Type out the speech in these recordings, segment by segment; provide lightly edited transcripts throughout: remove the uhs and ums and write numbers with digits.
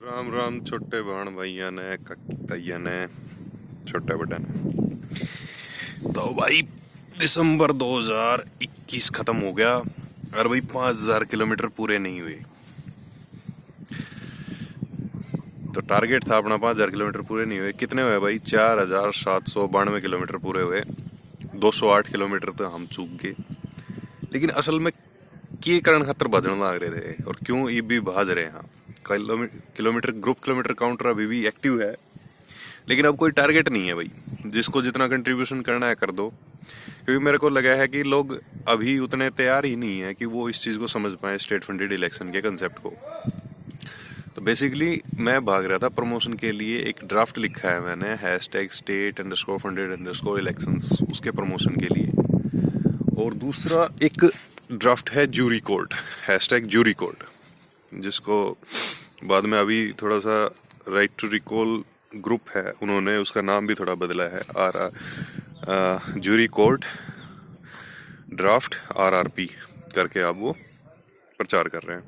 राम राम छोटे बहन भैया ने तैया ने छोटे बटन। तो भाई दिसंबर 2021 खत्म हो गया और भाई 5000 किलोमीटर पूरे नहीं हुए। तो टारगेट था अपना 5000 किलोमीटर पूरे नहीं हुए। कितने हुए भाई? 4792 किलोमीटर पूरे हुए। 208 किलोमीटर तो हम चूक गए। लेकिन असल में के कारण खतर भजन लाग रहे थे और क्यों ये भी भाज रहे हैं। किलोमीटर ग्रुप किलोमीटर काउंटर अभी भी एक्टिव है, लेकिन अब कोई टारगेट नहीं है भाई। जिसको जितना कंट्रीब्यूशन करना है कर दो, क्योंकि मेरे को लगा है कि लोग अभी उतने तैयार ही नहीं है कि वो इस चीज़ को समझ पाए, स्टेट फंडेड इलेक्शन के कंसेप्ट को। तो बेसिकली मैं भाग रहा था प्रमोशन के लिए। एक ड्राफ्ट लिखा है मैंने, #state_funded_elections, उसके प्रमोशन के लिए। और दूसरा एक ड्राफ्ट है जूरी कोड, #जूरी कोड, जिसको बाद में अभी थोड़ा सा राइट टू रिकॉल ग्रुप है, उन्होंने उसका नाम भी थोड़ा बदला है। जूरी कोर्ट ड्राफ्ट RRP करके आप वो प्रचार कर रहे हैं।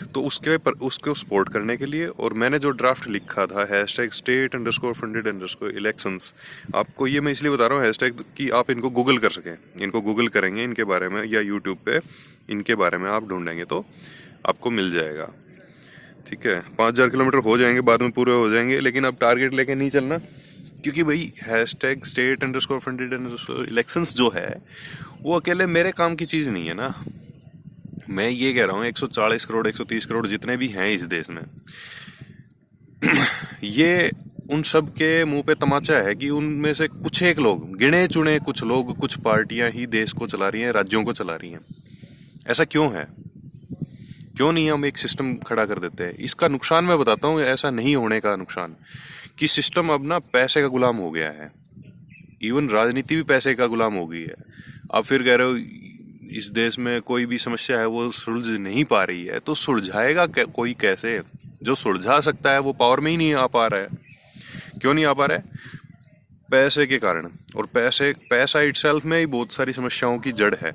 तो उसको सपोर्ट करने के लिए, और मैंने जो ड्राफ्ट लिखा था #state_funded_elections, आपको ये मैं इसलिए बता रहा हूँ हैशटैग कि आप इनको गूगल कर सकें। इनको गूगल करेंगे इनके बारे में, या यूट्यूब पे इनके बारे में आप ढूंढेंगे तो आपको मिल जाएगा। ठीक है, 5000 किलोमीटर हो जाएंगे, बाद में पूरे हो जाएंगे, लेकिन अब टारगेट लेके नहीं चलना। क्योंकि भाई #state_funded_elections जो है वो अकेले मेरे काम की चीज़ नहीं है ना। मैं ये कह रहा हूँ 140 करोड़ 130 करोड़ जितने भी हैं इस देश में, ये उन सब के मुंह पे तमाचा है कि उनमें से कुछ एक लोग, गिने चुने कुछ लोग, कुछ पार्टियां ही देश को चला रही हैं, राज्यों को चला रही हैं। ऐसा क्यों है? क्यों नहीं हम एक सिस्टम खड़ा कर देते हैं? इसका नुकसान मैं बताता हूँ, ऐसा नहीं होने का नुकसान, कि सिस्टम अब ना पैसे का गुलाम हो गया है। इवन राजनीति भी पैसे का गुलाम हो गई है। आप फिर कह रहे हो इस देश में कोई भी समस्या है वो सुलझ नहीं पा रही है, तो सुलझाएगा कोई कैसे? जो सुलझा सकता है वो पावर में ही नहीं आ पा रहा है। क्यों नहीं आ पा रहा है? पैसे के कारण। और पैसा इटसेल्फ में ही बहुत सारी समस्याओं की जड़ है।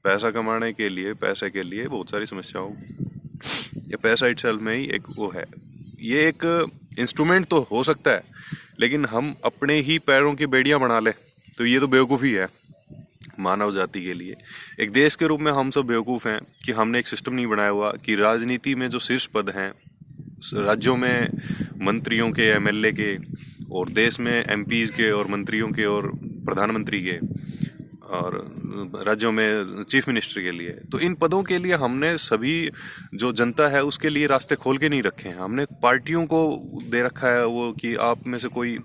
पैसा कमाने के लिए, पैसे के लिए बहुत सारी समस्याओं, ये पैसा इटसेल्फ में ही एक वो है। ये एक इंस्ट्रूमेंट तो हो सकता है, लेकिन हम अपने ही पैरों की बेड़ियां बना ले तो ये तो बेवकूफ़ी है मानव जाति के लिए। एक देश के रूप में हम सब बेवकूफ़ हैं कि हमने एक सिस्टम नहीं बनाया हुआ कि राजनीति में जो शीर्ष पद हैं राज्यों में, मंत्रियों के, MLA के, और देश में MPs के और मंत्रियों के और प्रधानमंत्री के, और राज्यों में चीफ मिनिस्टर के लिए, तो इन पदों के लिए हमने सभी जो जनता है उसके लिए रास्ते खोल के नहीं रखे हैं। हमने पार्टियों को दे रखा है वो कि आप में से कोई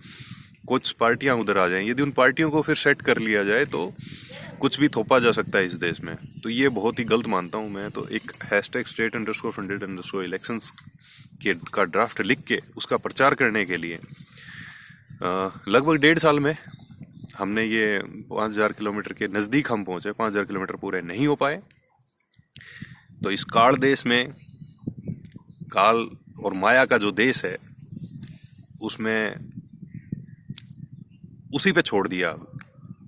कुछ पार्टियां उधर आ जाएं। यदि उन पार्टियों को फिर सेट कर लिया जाए तो कुछ भी थोपा जा सकता है इस देश में। तो ये बहुत ही गलत मानता हूँ मैं। तो एक #state_funded_elections के का ड्राफ्ट लिख के उसका प्रचार करने के लिए लगभग 1.5 साल में हमने ये 5000 किलोमीटर के नज़दीक हम पहुंचे। 5000 किलोमीटर पूरे नहीं हो पाए। तो इस काल देश में, काल और माया का जो देश है, उसमें उसी पे छोड़ दिया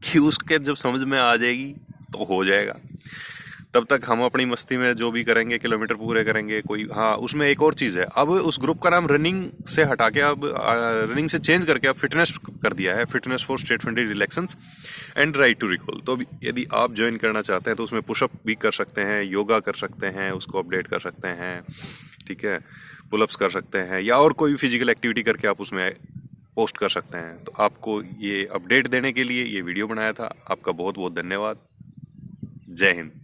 कि उसके जब समझ में आ जाएगी तो हो जाएगा। तब तक हम अपनी मस्ती में जो भी करेंगे, किलोमीटर पूरे करेंगे। कोई, हाँ, उसमें एक और चीज़ है, अब उस ग्रुप का नाम रनिंग से हटा के, अब रनिंग से चेंज करके अब फिटनेस कर दिया है, fitness for state funded elections and right to recall. तो यदि आप ज्वाइन करना चाहते हैं तो उसमें पुशअप भी कर सकते हैं, योगा कर सकते हैं, उसको अपडेट कर सकते हैं, ठीक है, पुलअप्स कर सकते हैं, या और कोई फिजिकल एक्टिविटी करके आप उसमें पोस्ट कर सकते हैं। तो आपको ये अपडेट देने के लिए ये वीडियो बनाया था। आपका बहुत बहुत धन्यवाद। जय हिंद।